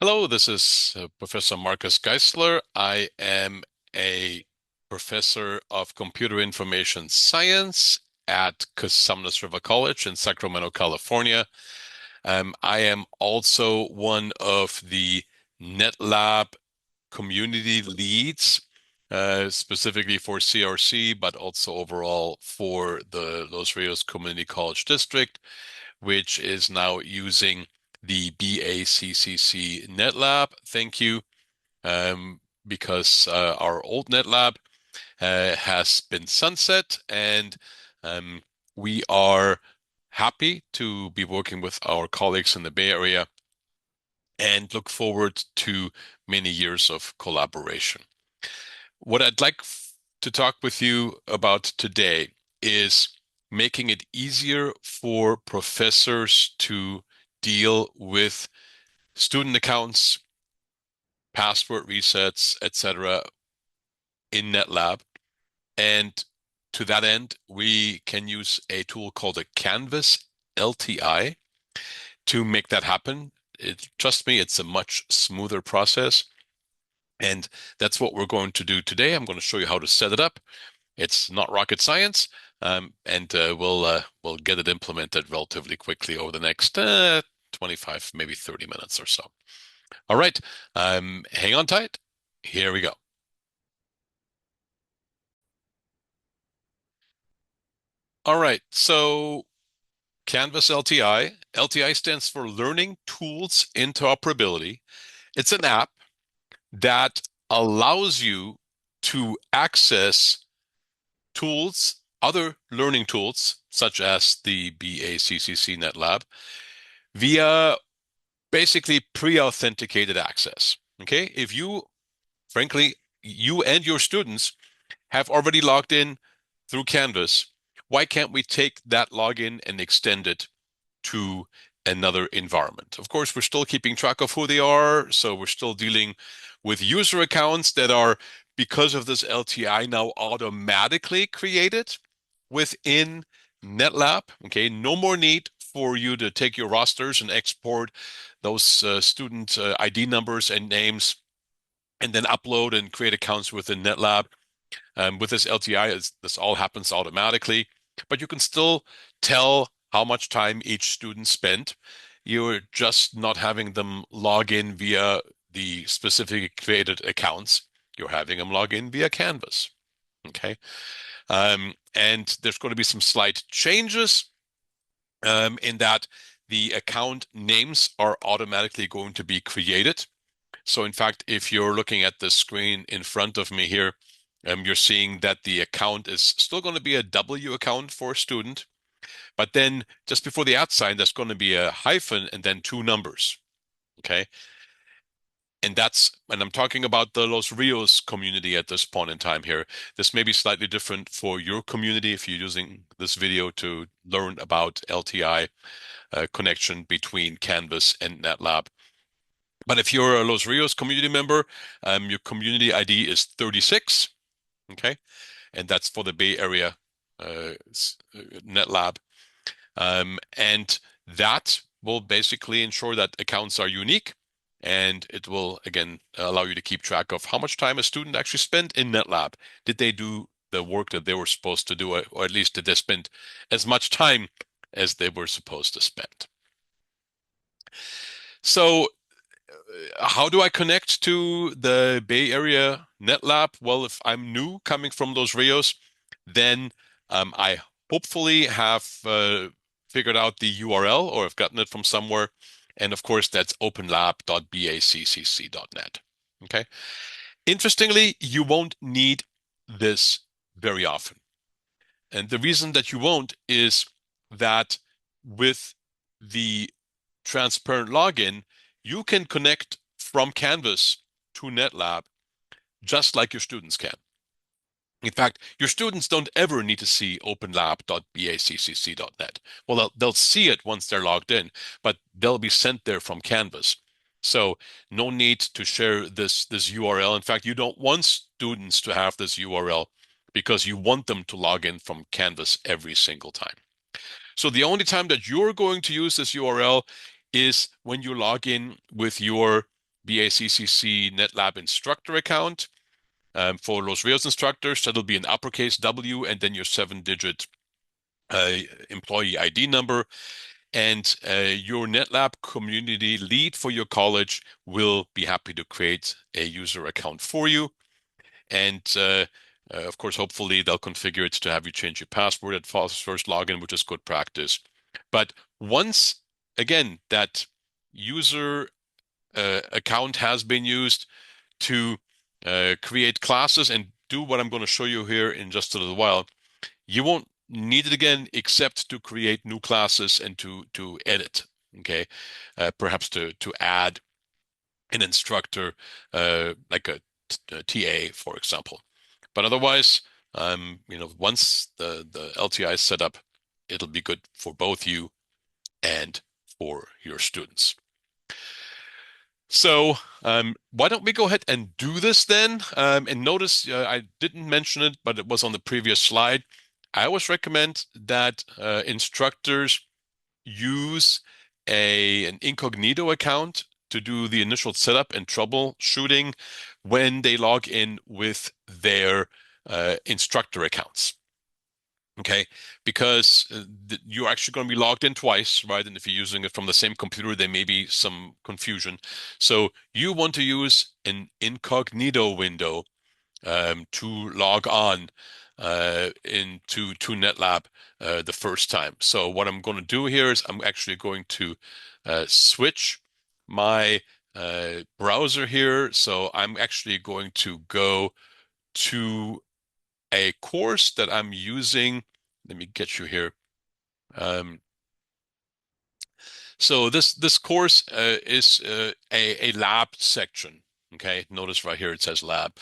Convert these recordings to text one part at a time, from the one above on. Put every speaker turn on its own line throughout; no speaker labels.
Hello, this is Professor Marcus Geisler. I am a professor of computer information science at Cosumnes River College in Sacramento, California. I am also one of the NetLab community leads, specifically for CRC, but also overall for the Los Rios Community College District, which is now using the BACCC NetLab. Thank you, because our old NetLab has been sunset, and um, we are happy to be working with our colleagues in the Bay Area and look forward to many years of collaboration. What I'd like to talk with you about today is making it easier for professors to deal with student accounts, password resets, etc. in NetLab. And to that end, we can use a tool called a Canvas LTI to make that happen. Trust me, it's a much smoother process. And that's what we're going to do today. I'm going to show you how to set it up. It's not rocket science, and we'll get it implemented relatively quickly over the next 25, maybe 30 minutes or so. All right, hang on tight. Here we go. All right, so Canvas LTI. LTI stands for Learning Tools Interoperability. It's an app that allows you to access tools, other learning tools, such as the BACCC NetLab, via basically pre-authenticated access. Okay, if you, frankly, you and your students have already logged in through Canvas, why can't we take that login and extend it to another environment? Of course, we're still keeping track of who they are, so we're still dealing with user accounts that are, because of this LTI, now automatically created within NetLab. Okay, no more need for you to take your rosters and export those student ID numbers and names and then upload and create accounts within NetLab. With this LTI, this all happens automatically, but you can still tell how much time each student spent. You're just not having them log in via the specific created accounts. You're having them log in via Canvas. Okay. And there's going to be some slight changes in that the account names are automatically going to be created. So in fact, if you're looking at the screen in front of me here, you're seeing that the account is still going to be a W account for a student, but then just before the @ sign, there's going to be a hyphen and then two numbers. Okay. And I'm talking about the Los Rios community at this point in time here. This may be slightly different for your community if you're using this video to learn about LTI connection between Canvas and NetLab. But if you're a Los Rios community member, your community ID is 36, okay? And that's for the Bay Area NetLab. And that will basically ensure that accounts are unique, and it will, again, allow you to keep track of how much time a student actually spent in NetLab. Did they do the work that they were supposed to do, or at least did they spend as much time as they were supposed to spend? So how do I connect to the Bay Area NetLab? Well, if I'm new coming from Los Rios, then I hopefully have figured out the URL or I've gotten it from somewhere. And of course, that's openlab.baccc.net. Okay. Interestingly, you won't need this very often. And the reason that you won't is that with the transparent login, you can connect from Canvas to NetLab just like your students can. In fact, your students don't ever need to see openlab.baccc.net. Well, they'll see it once they're logged in, but they'll be sent there from Canvas. So no need to share this URL. In fact, you don't want students to have this URL because you want them to log in from Canvas every single time. So the only time that you're going to use this URL is when you log in with your BACCC NetLab instructor account. For Los Rios instructors, that'll be an uppercase W and then your 7-digit employee ID number. And your NetLab community lead for your college will be happy to create a user account for you. And of course, hopefully they'll configure it to have you change your password at first login, which is good practice. But once, again, that user account has been used to create classes and do what I'm going to show you here in just a little while, you won't need it again except to create new classes and to edit. Okay, perhaps to add an instructor like a TA, for example. But otherwise, once the LTI is set up, it'll be good for both you and for your students. So why don't we go ahead and do this then? And notice I didn't mention it, but it was on the previous slide. I always recommend that instructors use an incognito account to do the initial setup and troubleshooting when they log in with their instructor accounts. Okay, because you're actually going to be logged in twice, right? And if you're using it from the same computer, there may be some confusion. So you want to use an incognito window to log on into NetLab the first time. So what I'm going to do here is I'm actually going to switch my browser here. So I'm actually going to go to a course that I'm using. Let me get you here. Um, so this course is a lab section. Okay, notice right here it says lab,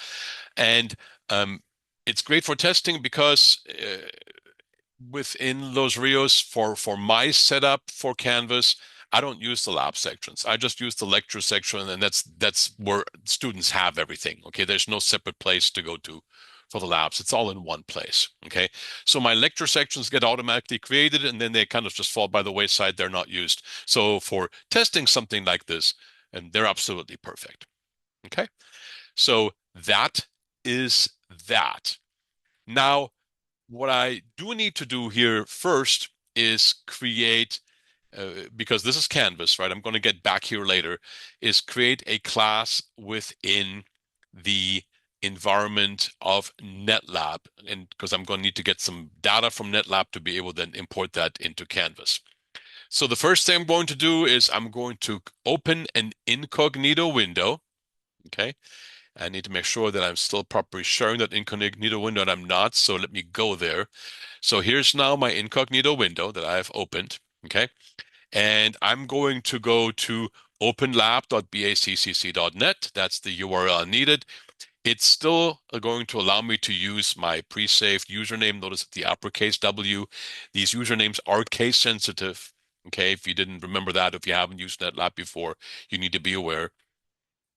and it's great for testing because within Los Rios for my setup for Canvas, I don't use the lab sections. I just use the lecture section, and that's where students have everything. Okay, there's no separate place to go to for the labs. It's all in one place. Okay, so my lecture sections get automatically created, and then they kind of just fall by the wayside. They're not used. So for testing something like this, and they're absolutely perfect. Okay, so that is that. Now, what I do need to do here first is create, because this is Canvas, right? I'm going to get back here later, is create a class within the environment of NetLab. And because I'm going to need to get some data from NetLab to be able to then import that into Canvas. So the first thing I'm going to do is I'm going to open an incognito window. Okay. I need to make sure that I'm still properly sharing that incognito window, and I'm not. So let me go there. So here's now my incognito window that I've opened. Okay. And I'm going to go to openlab.baccc.net. That's the URL needed. It's still going to allow me to use my pre-saved username. Notice the uppercase W. These usernames are case sensitive. Okay. If you didn't remember that, if you haven't used NetLab before, you need to be aware.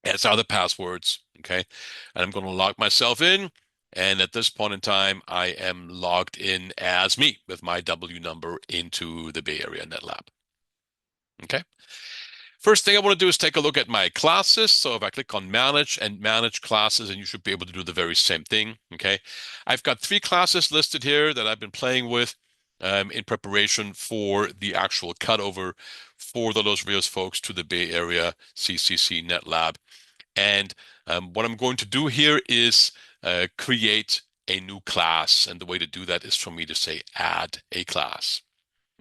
As are the passwords. Okay. And I'm going to log myself in. And at this point in time, I am logged in as me with my W number into the Bay Area NetLab. Okay. First thing I want to do is take a look at my classes. So if I click on manage and manage classes, and you should be able to do the very same thing. Okay. I've got 3 classes listed here that I've been playing with in preparation for the actual cutover for the Los Rios folks to the Bay Area CCC NetLab. And what I'm going to do here is create a new class. And the way to do that is for me to say add a class.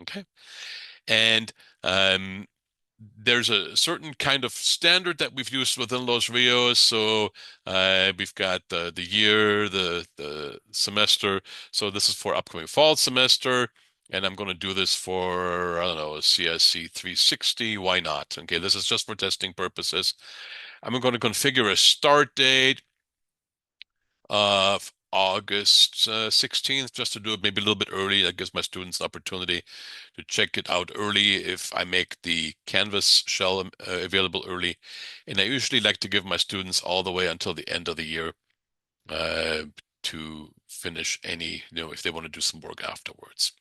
Okay. And there's a certain kind of standard that we've used within Los Rios. So we've got the year, the semester. So this is for upcoming fall semester. And I'm going to do this for, I don't know, a CSC 360. Why not? Okay, this is just for testing purposes. I'm going to configure a start date of August 16th, just to do it maybe a little bit early. That gives my students the opportunity to check it out early if I make the Canvas shell available early. And I usually like to give my students all the way until the end of the year to finish any, if they want to do some work afterwards.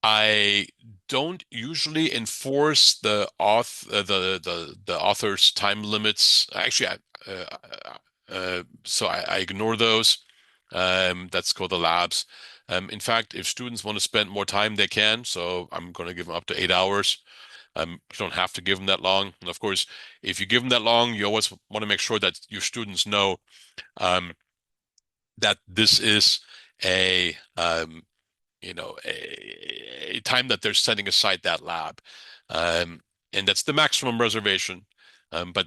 I don't usually enforce the author's time limits. Actually, so I ignore those. That's called the labs. In fact, if students want to spend more time, they can. So I'm going to give them up to 8 hours. You don't have to give them that long. And of course, if you give them that long, you always want to make sure that your students know um, that this is a a time that they're setting aside that lab. Um, and that's the maximum reservation. But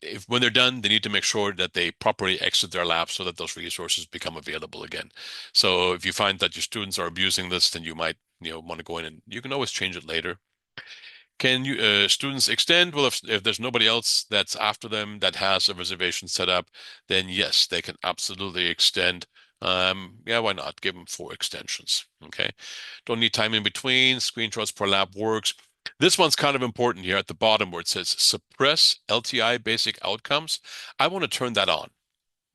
if when they're done, they need to make sure that they properly exit their lab so that those resources become available again. So if you find that your students are abusing this, then you might, want to go in and you can always change it later. Can you students extend? Well, if there's nobody else that's after them that has a reservation set up, then yes, they can absolutely extend. Yeah, why not? Give them 4 extensions. Okay. Don't need time in between. Screenshots per lab works. This one's kind of important here at the bottom where it says suppress LTI basic outcomes. I want to turn that on.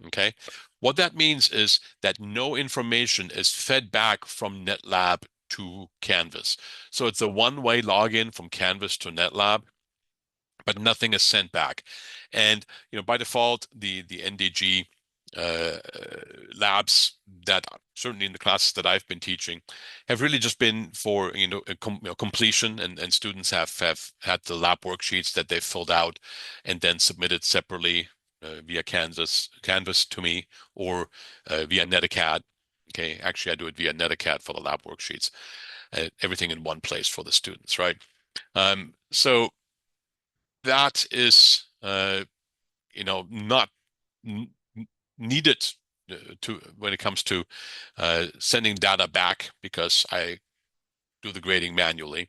Okay. What that means is that no information is fed back from NetLab to Canvas. So it's a one-way login from Canvas to NetLab, but nothing is sent back. And by default, the NDG uh, labs that certainly in the classes that I've been teaching have really just been for completion, and students have had the lab worksheets that they've filled out and then submitted separately via Canvas to me or via Netacad. Okay, actually I do it via Netacad for the lab worksheets. Everything in one place for the students, right? So that is not needed to when it comes to sending data back because I do the grading manually.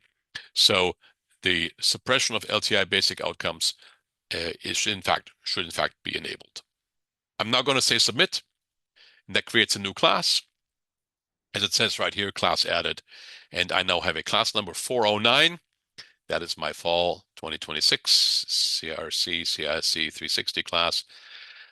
So the suppression of LTI basic outcomes should in fact be enabled. I'm now going to say submit, and that creates a new class. As it says right here, class added, and I now have a class number 409. That is my fall 2026 CRC CISC 360 class.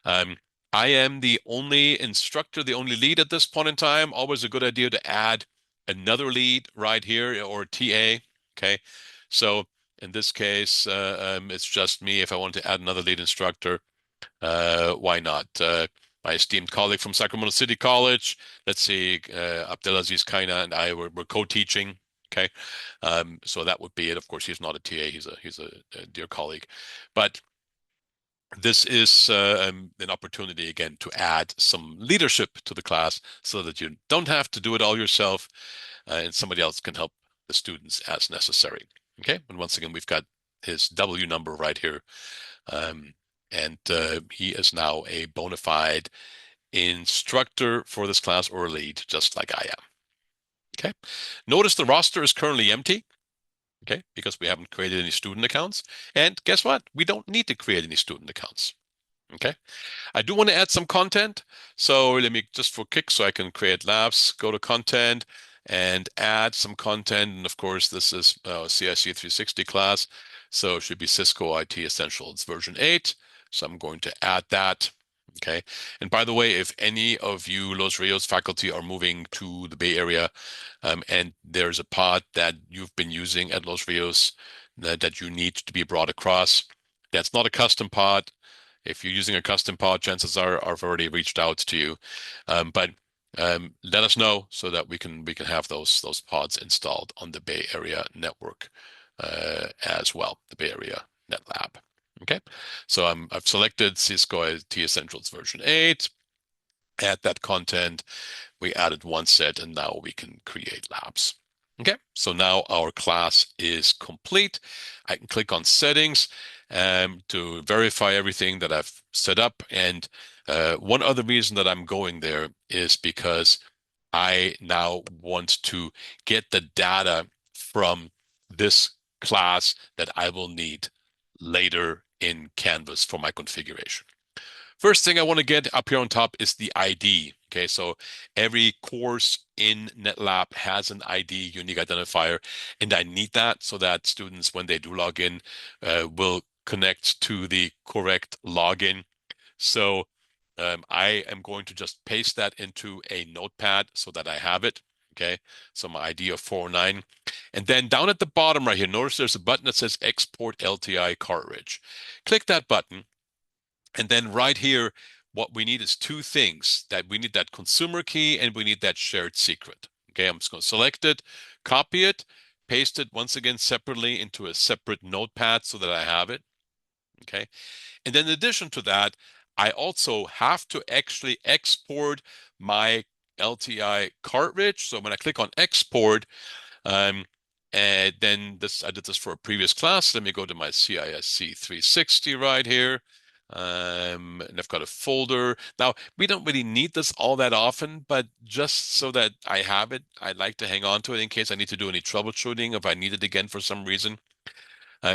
Um, I am the only instructor, the only lead at this point in time. Always a good idea to add another lead right here or TA. Okay. So in this case, it's just me. If I want to add another lead instructor, why not? My esteemed colleague from Sacramento City College, let's see, Abdelaziz Kaina and I were co-teaching. Okay. So that would be it. Of course, he's not a TA. He's a dear colleague. But this is an opportunity again to add some leadership to the class so that you don't have to do it all yourself and somebody else can help the students as necessary. Okay, and once again, we've got his W number right here. And he is now a bona fide instructor for this class or lead, just like I am. Okay, notice the roster is currently empty. Okay, because we haven't created any student accounts. And guess what? We don't need to create any student accounts. Okay. I do want to add some content. So let me just for kicks so I can create labs, go to content and add some content. And of course, this is CIC 360 class. So it should be Cisco IT Essentials version 8. So I'm going to add that. Okay. And by the way, if any of you Los Rios faculty are moving to the Bay Area and there's a pod that you've been using at Los Rios that you need to be brought across, that's not a custom pod. If you're using a custom pod, chances are I've already reached out to you. But let us know so that we can have those pods installed on the Bay Area network as well, the Bay Area NetLab. Okay, so I've selected Cisco IT Essentials version 8. Add that content. We added one set, and now we can create labs. Okay, so now our class is complete. I can click on settings to verify everything that I've set up. And one other reason that I'm going there is because I now want to get the data from this class that I will need later in Canvas for my configuration. First thing I want to get up here on top is the ID. Okay, so every course in NetLab has an ID, unique identifier, and I need that so that students, when they do log in, will connect to the correct login. So I am going to just paste that into a notepad so that I have it. Okay, so my ID of 409. And then down at the bottom right here, notice there's a button that says Export LTI cartridge. Click that button. And then right here, what we need is two things. That we need that consumer key and we need that shared secret. Okay, I'm just going to select it, copy it, paste it once again separately into a separate notepad so that I have it. Okay. And then in addition to that, I also have to actually export my LTI cartridge. So when I click on export, um, and then I did this for a previous class. Let me go to my CISC 360 right here. And I've got a folder. Now, we don't really need this all that often, but just so that I have it, I'd like to hang on to it in case I need to do any troubleshooting if I need it again for some reason.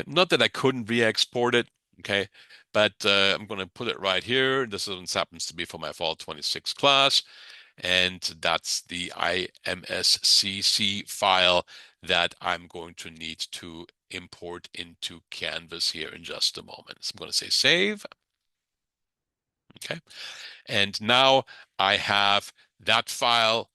Not that I couldn't re-export it, okay, but I'm going to put it right here. This happens to be for my fall 26 class, and that's the IMSCC file that I'm going to need to import into Canvas here in just a moment. So I'm going to say save, okay, and now I have that file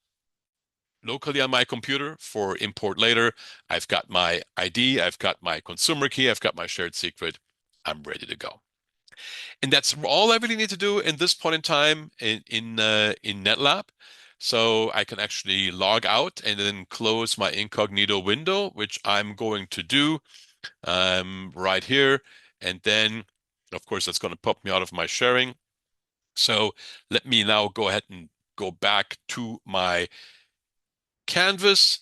locally on my computer for import later. I've got my ID, I've got my consumer key, I've got my shared secret. I'm ready to go. And that's all I really need to do in this point in time in NetLab. So I can actually log out and then close my incognito window, which I'm going to do right here. And then, of course, that's going to pop me out of my sharing. So let me now go ahead and go back to my Canvas.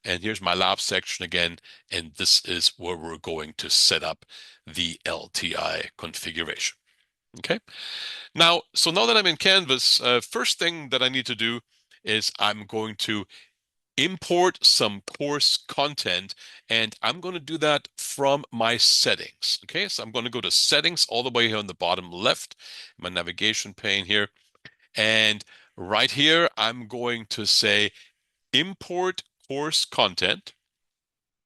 And here's my lab section again. And this is where we're going to set up the LTI configuration. Okay. So now that I'm in Canvas, first thing that I need to do is I'm going to import some course content, and I'm going to do that from my settings. Okay, so I'm going to go to settings all the way here on the bottom left, my navigation pane here. And right here, I'm going to say import course content.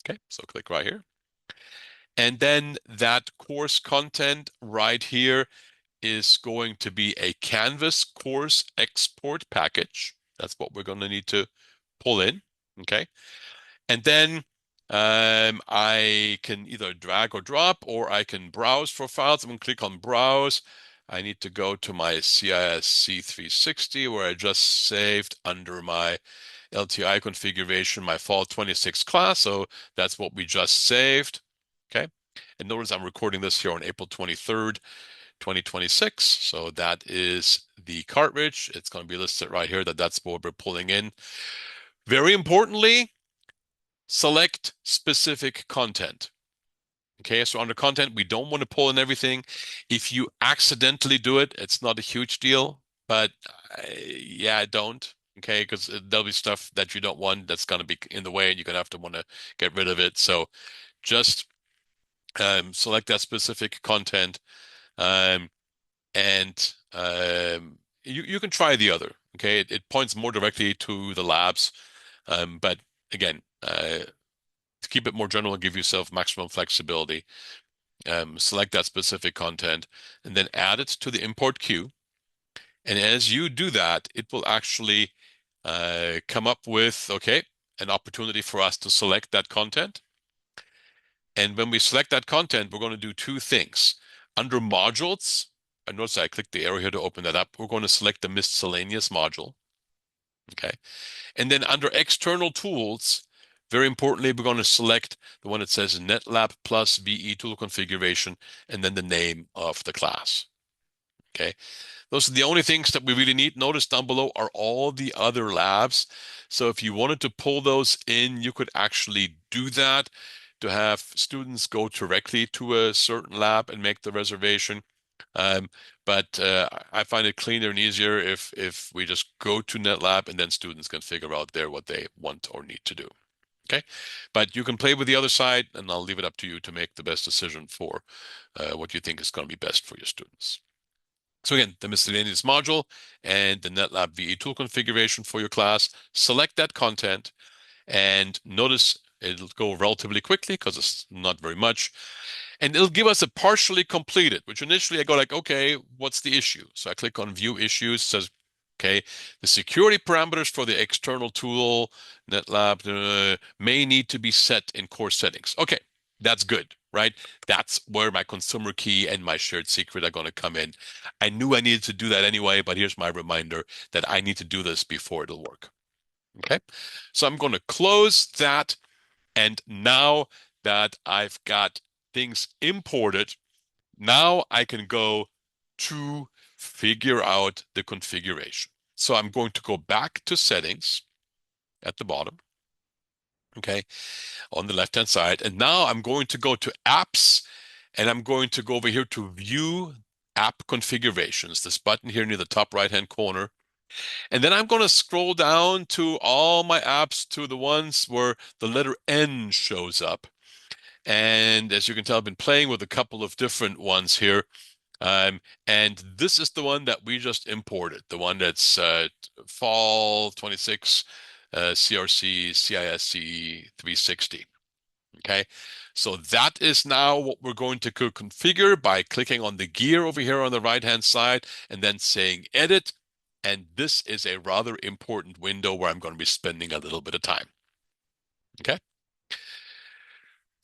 Okay, so click right here. And then that course content right here is going to be a Canvas course export package. That's what we're going to need to pull in. Okay. And then I can either drag or drop, or I can browse for files. I'm going to click on browse. I need to go to my CISC 360 where I just saved under my LTI configuration, my fall 26 class. So that's what we just saved. Okay. And notice I'm recording this here on April 23rd, 2026. So that is the cartridge. It's going to be listed right here that's what we're pulling in. Very importantly, select specific content. Okay, so under content, we don't want to pull in everything. If you accidentally do it, it's not a huge deal, but yeah, don't. Okay, because there'll be stuff that you don't want that's going to be in the way and you're going to have to want to get rid of it. So just select that specific content. Um, and you can try the other. Okay, it points more directly to the labs, but again, to keep it more general and give yourself maximum flexibility, select that specific content and then add it to the import queue. And as you do that, it will actually come up with an opportunity for us to select that content. And when we select that content, we're going to do two things. Under modules, I notice I clicked the arrow here to open that up. We're going to select the miscellaneous module. Okay. And then under external tools, very importantly, we're going to select the one that says NetLab plus VE tool configuration and then the name of the class. Okay. Those are the only things that we really need. Notice down below are all the other labs. So if you wanted to pull those in, you could actually do that to have students go directly to a certain lab and make the reservation. But I find it cleaner and easier if we just go to NetLab and then students can figure out there what they want or need to do. Okay, but you can play with the other side, and I'll leave it up to you to make the best decision for what you think is going to be best for your students. So again, the miscellaneous module and the NetLab VE tool configuration for your class. Select that content, and notice it'll go relatively quickly because it's not very much. And it'll give us a partially completed, which initially I go like, okay, what's the issue? So I click on view issues, says Okay, the security parameters for the external tool, NetLab, may need to be set in core settings. Okay, that's good, right? That's where my consumer key and my shared secret are going to come in. I knew I needed to do that anyway, but here's my reminder that I need to do this before it'll work. Okay, so I'm going to close that. And now that I've got things imported, now I can go to figure out the configuration. So I'm going to go back to settings at the bottom, okay, on the left-hand side. And now I'm going to go to apps and I'm going to go over here to view app configurations, this button here near the top right-hand corner. And then I'm going to scroll down to all my apps to the ones where the letter N shows up. And as you can tell, I've been playing with a couple of different ones here. And this is the one that we just imported, the one that's Fall 26 CRC CISC 360. Okay, so that is now what we're going to configure by clicking on the gear over here on the right-hand side and then saying edit. And this is a rather important window where I'm going to be spending a little bit of time. Okay,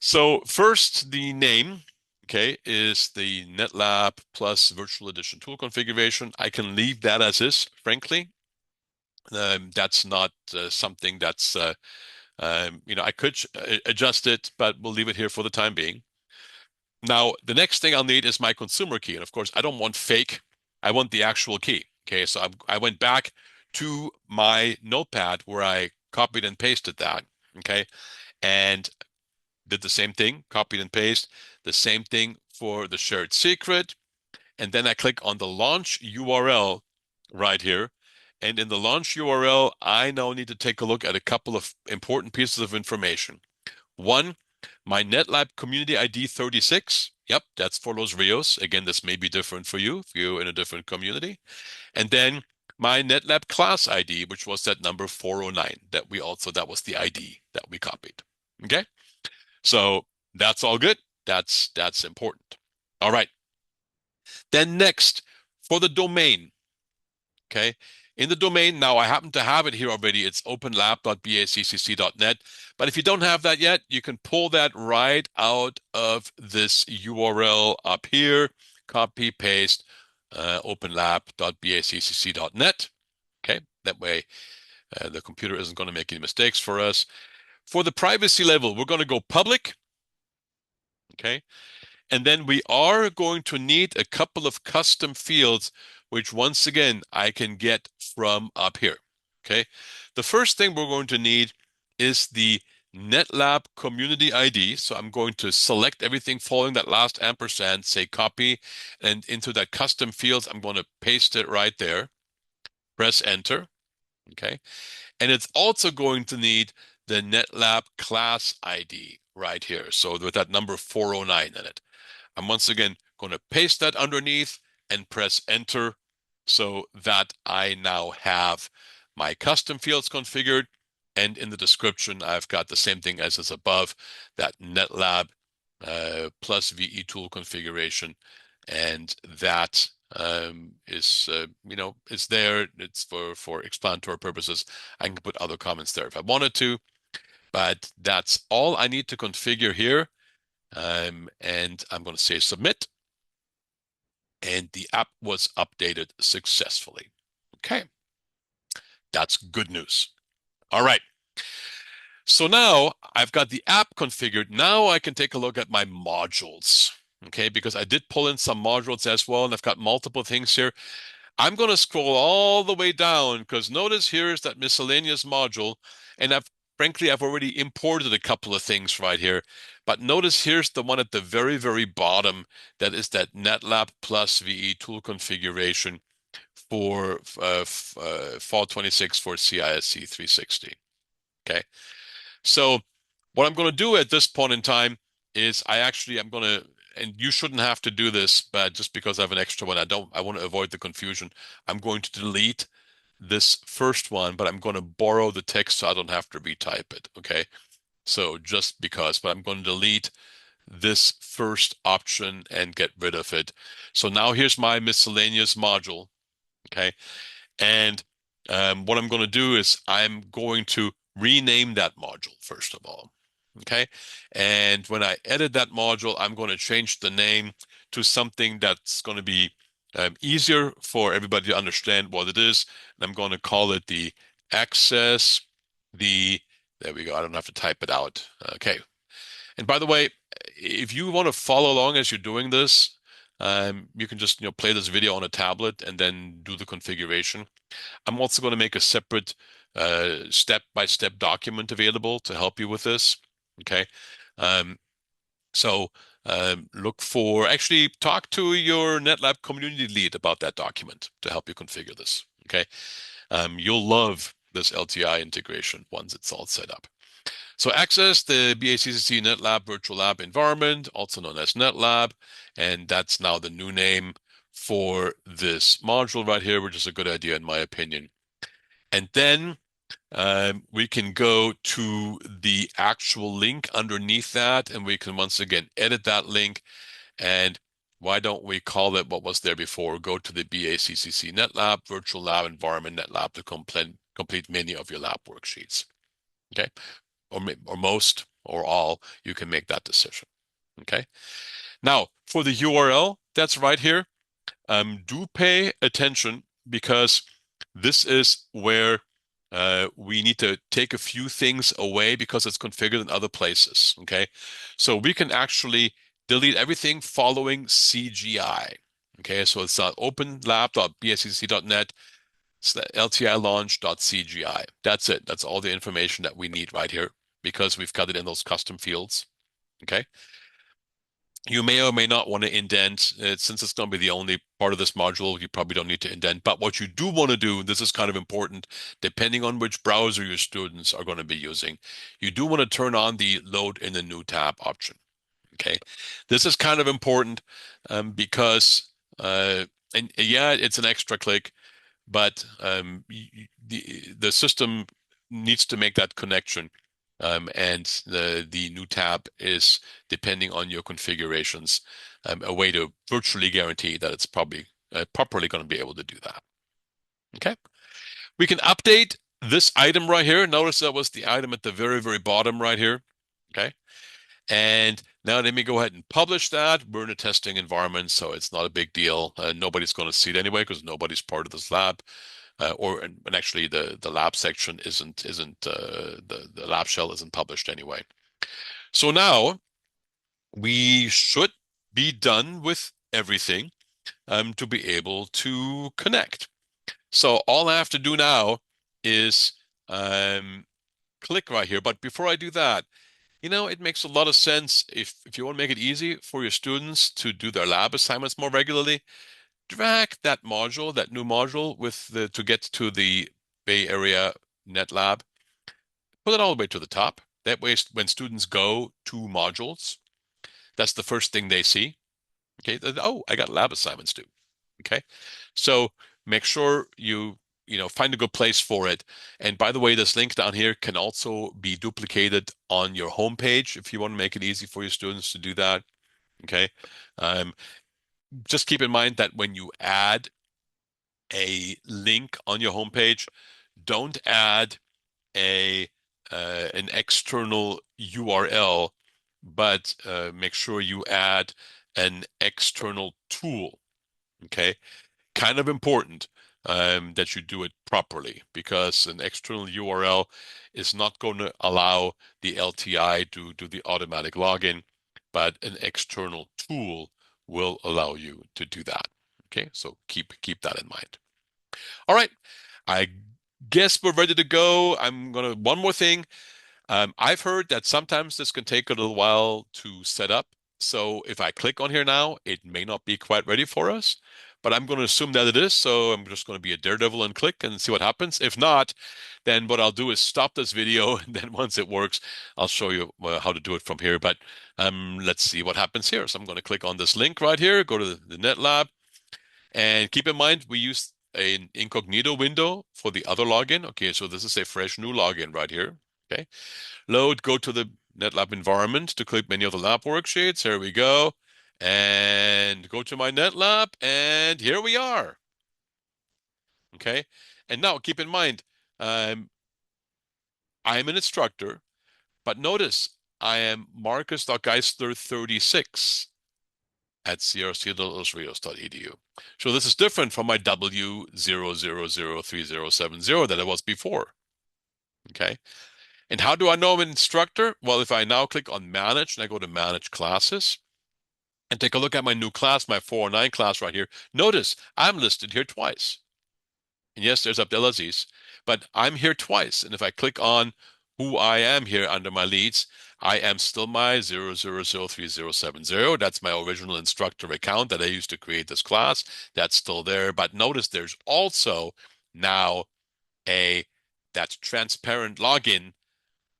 so first, the name, okay, is the NetLab plus Virtual Edition tool configuration. I can leave that as is, frankly. That's not something that's, I could adjust it, but we'll leave it here for the time being. Now, the next thing I'll need is my consumer key. And of course, I don't want fake. I want the actual key. Okay, so I went back to my notepad where I copied and pasted that. Okay, and did the same thing, copied and paste, the same thing for the shared secret. And then I click on the launch URL right here. And in the launch URL, I now need to take a look at a couple of important pieces of information. One, my NetLab community ID 36. Yep, that's for Los Rios. Again, this may be different for you if you're in a different community. And then my NetLab class ID, which was that number 409 that was the ID that we copied. Okay. So that's all good. That's important. All right. Then next, for the domain, okay? In the domain, now I happen to have it here already. It's openlab.baccc.net. But if you don't have that yet, you can pull that right out of this URL up here, copy, paste, openlab.baccc.net. Okay, that way the computer isn't going to make any mistakes for us. For the privacy level, we're going to go public. Okay. And then we are going to need a couple of custom fields, which once again, I can get from up here. Okay. The first thing we're going to need is the NetLab community ID. So I'm going to select everything following that last ampersand, say copy, and into that custom fields, I'm going to paste it right there. Press enter. Okay. And it's also going to need the NetLab class ID right here. So with that number 409 in it. I'm once again going to paste that underneath and press enter so that I now have my custom fields configured. And in the description, I've got the same thing as is above, that NetLab plus VE tool configuration. And that is there. It's for explanatory purposes. I can put other comments there if I wanted to, but that's all I need to configure here. And I'm going to say submit. And the app was updated successfully. Okay, that's good news. All right. So now I've got the app configured. Now I can take a look at my modules. Okay, because I did pull in some modules as well, and I've got multiple things here. I'm going to scroll all the way down because notice here is that miscellaneous module, and frankly, I've already imported a couple of things right here. But notice here's the one at the very, very bottom that is that NetLab plus VE tool configuration for Fall 26 for CISC 360. Okay, so what I'm going to do at this point in time is I'm going to, and you shouldn't have to do this, but just because I have an extra one, I want to avoid the confusion. I'm going to delete this first one, but I'm going to borrow the text so I don't have to retype it. Okay. So just because, but I'm going to delete this first option and get rid of it. So now here's my miscellaneous module. Okay. And what I'm going to do is I'm going to rename that module first of all. Okay. And when I edit that module, I'm going to change the name to something that's going to be easier for everybody to understand what it is. And I'm going to call it the access, the, there we go. I don't have to type it out. Okay. And by the way, if you want to follow along as you're doing this, you can just play this video on a tablet and then do the configuration. I'm also going to make a separate step-by-step document available to help you with this. Okay. Um, so look for, actually talk to your NetLab community lead about that document to help you configure this. Okay. You'll love this LTI integration once it's all set up. So access the BACCC NetLab virtual lab environment, also known as NetLab, and that's now the new name for this module right here, which is a good idea in my opinion. And then we can go to the actual link underneath that, and we can once again edit that link. And why don't we call it what was there before? Go to the BACCC NetLab virtual lab environment NetLab to complete many of your lab worksheets. Okay, or most or all, you can make that decision. Okay. Now for the URL that's right here, do pay attention because this is where we need to take a few things away because it's configured in other places. Okay, so we can actually delete everything following CGI. Okay, so it's openlab.bscc.net LTI launch.cgi. That's it. That's all the information that we need right here because we've got it in those custom fields. Okay. You may or may not want to indent. Since it's going to be the only part of this module, you probably don't need to indent. But what you do want to do, this is kind of important, depending on which browser your students are going to be using, you do want to turn on the load in the new tab option. Okay. This is kind of important because, and yeah, it's an extra click, but the system needs to make that connection. And the new tab is, depending on your configurations, a way to virtually guarantee that it's probably properly going to be able to do that. Okay. We can update this item right here. Notice that was the item at the very, very bottom right here. Okay. And now let me go ahead and publish that. We're in a testing environment, so it's not a big deal. Nobody's going to see it anyway because nobody's part of this lab. And actually the lab section isn't the lab shell isn't published anyway. So now we should be done with everything to be able to connect. So all I have to do now is click right here. But before I do that, it makes a lot of sense if you want to make it easy for your students to do their lab assignments more regularly, drag that module, that new module to get to the Bay Area NetLab, put it all the way to the top. That way, when students go to modules, that's the first thing they see. Okay. Oh, I got lab assignments due. Okay. So make sure you find a good place for it. And by the way, this link down here can also be duplicated on your homepage if you want to make it easy for your students to do that. Okay. Um, just keep in mind that when you add a link on your homepage, don't add a an external URL, but make sure you add an external tool. Okay, kind of important that you do it properly because an external URL is not going to allow the LTI to do the automatic login, but an external tool will allow you to do that. Okay, so keep that in mind. All right, I guess we're ready to go. One more thing. I've heard that sometimes this can take a little while to set up. So if I click on here now, it may not be quite ready for us, but I'm going to assume that it is. So I'm just going to be a daredevil and click and see what happens. If not, then what I'll do is stop this video. And then once it works, I'll show you how to do it from here. But let's see what happens here. So I'm going to click on this link right here, go to the NetLab. And keep in mind, we use an incognito window for the other login. Okay, so this is a fresh new login right here. Okay, load, go to the NetLab environment to click many of the lab worksheets. Here we go. And go to my NetLab, and here we are. Okay. And now keep in mind, um, I'm an instructor, but notice I am Marcus.Geisler36 at crc.illustrios.edu. So this is different from my W0003070 that it was before. Okay. And how do I know I'm an instructor? Well, if I now click on Manage and I go to Manage Classes and take a look at my new class, my 409 class right here, notice I'm listed here twice. And yes, there's Abdelaziz, but I'm here twice. And if I click on who I am here under my leads, I am still my 0003070. That's my original instructor account that I used to create this class. That's still there. But notice there's also now a that transparent login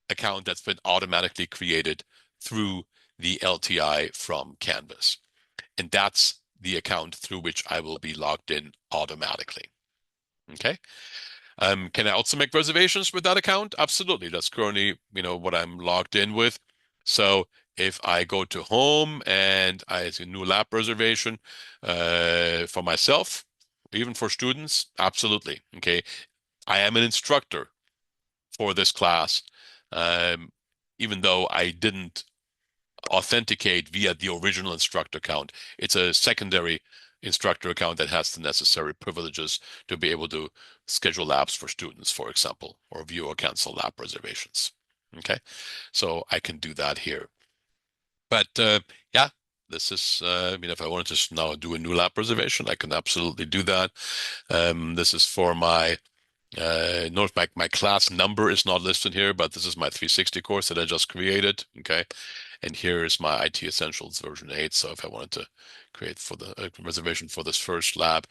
account that's been automatically created through the LTI from Canvas. And that's the account through which I will be logged in automatically. Okay. Can I also make reservations with that account? Absolutely. That's currently, what I'm logged in with. So if I go to home and I see a new lab reservation for myself, even for students, absolutely. Okay. I am an instructor for this class, um, even though I didn't authenticate via the original instructor account. It's a secondary instructor account that has the necessary privileges to be able to schedule labs for students, for example, or view or cancel lab reservations. Okay, so I can do that here. But yeah, this is, if I wanted to now do a new lab reservation, I can absolutely do that. This is for my notice my class number is not listed here, but this is my 360 course that I just created. Okay. And here is my IT Essentials version 8. So if I wanted to create for the reservation for this first lab,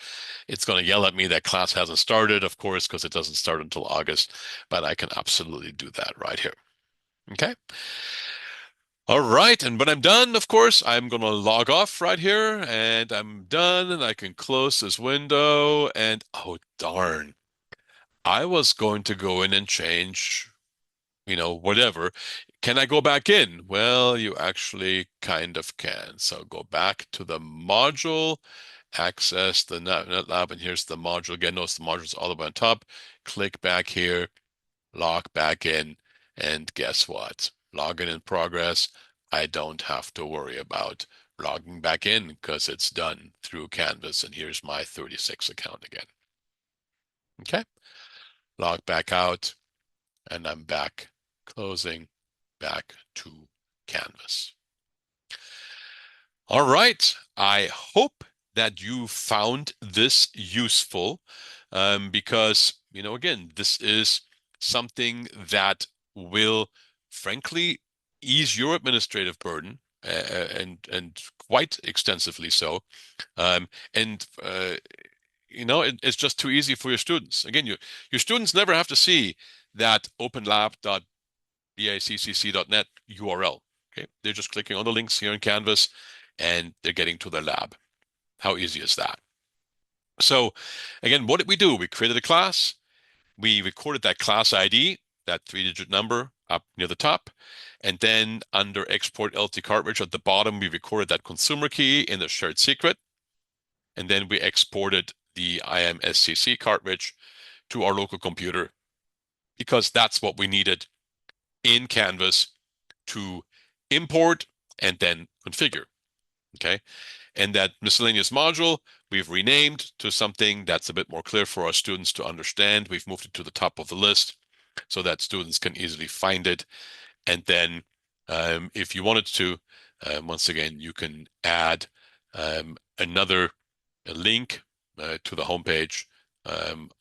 it's going to yell at me that class hasn't started, of course, because it doesn't start until August, but I can absolutely do that right here. Okay. All right. And when I'm done, of course, I'm going to log off right here and I'm done and I can close this window and oh, darn. I was going to go in and change, whatever. Can I go back in? Well, you actually kind of can. So go back to the module, access the NetLab, and here's the module again. Notice the module's all the way on top. Click back here, log back in, and guess what? Login in progress. I don't have to worry about logging back in because it's done through Canvas. And here's my 36 account again. Okay, log back out and I'm back, closing back to Canvas. All right. I hope that you found this useful because, again, this is something that will, frankly, ease your administrative burden and quite extensively so. And it's just too easy for your students. Again, your students never have to see that openlab.baccc.net URL. Okay, they're just clicking on the links here in Canvas and they're getting to their lab. How easy is that? So again, what did we do? We created a class. We recorded that class ID, that 3-digit number up near the top. And then under export LT cartridge at the bottom, we recorded that consumer key in the shared secret. And then we exported the IMSCC cartridge to our local computer because that's what we needed in Canvas to import and then configure. Okay. And that miscellaneous module we've renamed to something that's a bit more clear for our students to understand. We've moved it to the top of the list so that students can easily find it. And then if you wanted to, once again, you can add another link to the homepage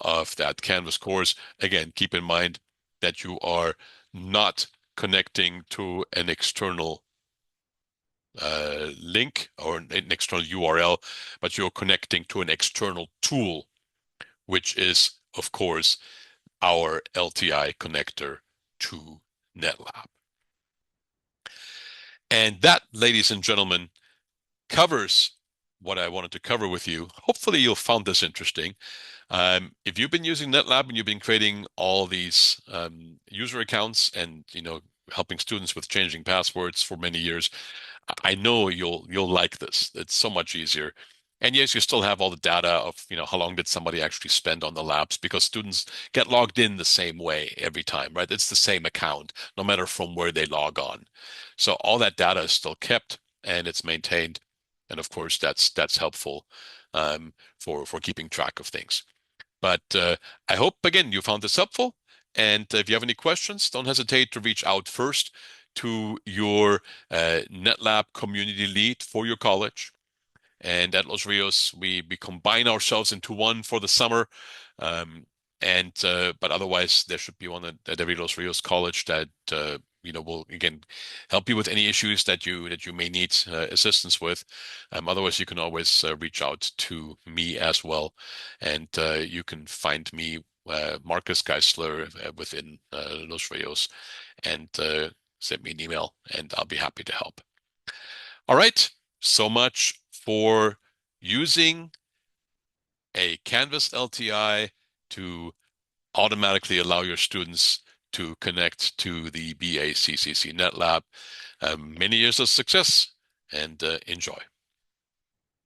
of that Canvas course. Again, keep in mind that you are not connecting to an external link or an external URL, but you're connecting to an external tool, which is, of course, our LTI connector to NetLab. And that, ladies and gentlemen, covers what I wanted to cover with you. Hopefully you'll found this interesting. If you've been using NetLab and you've been creating all these user accounts and helping students with changing passwords for many years, I know you'll like this. It's so much easier. And yes, you still have all the data of, how long did somebody actually spend on the labs because students get logged in the same way every time, right? It's the same account, no matter from where they log on. So all that data is still kept and it's maintained. And of course, that's helpful for keeping track of things. But I hope, again, you found this helpful. And if you have any questions, don't hesitate to reach out first to your NetLab community lead for your college. And at Los Rios, we combine ourselves into one for the summer. Um, and but otherwise, there should be one at every Los Rios college that will again help you with any issues that you may need assistance with. Otherwise, you can always reach out to me as well, and you can find me Marcus Geisler within Los Rios, and send me an email, and I'll be happy to help. All right, so much for using a Canvas LTI to automatically allow your students to connect to the BACCC NetLab. Many years of success and enjoy.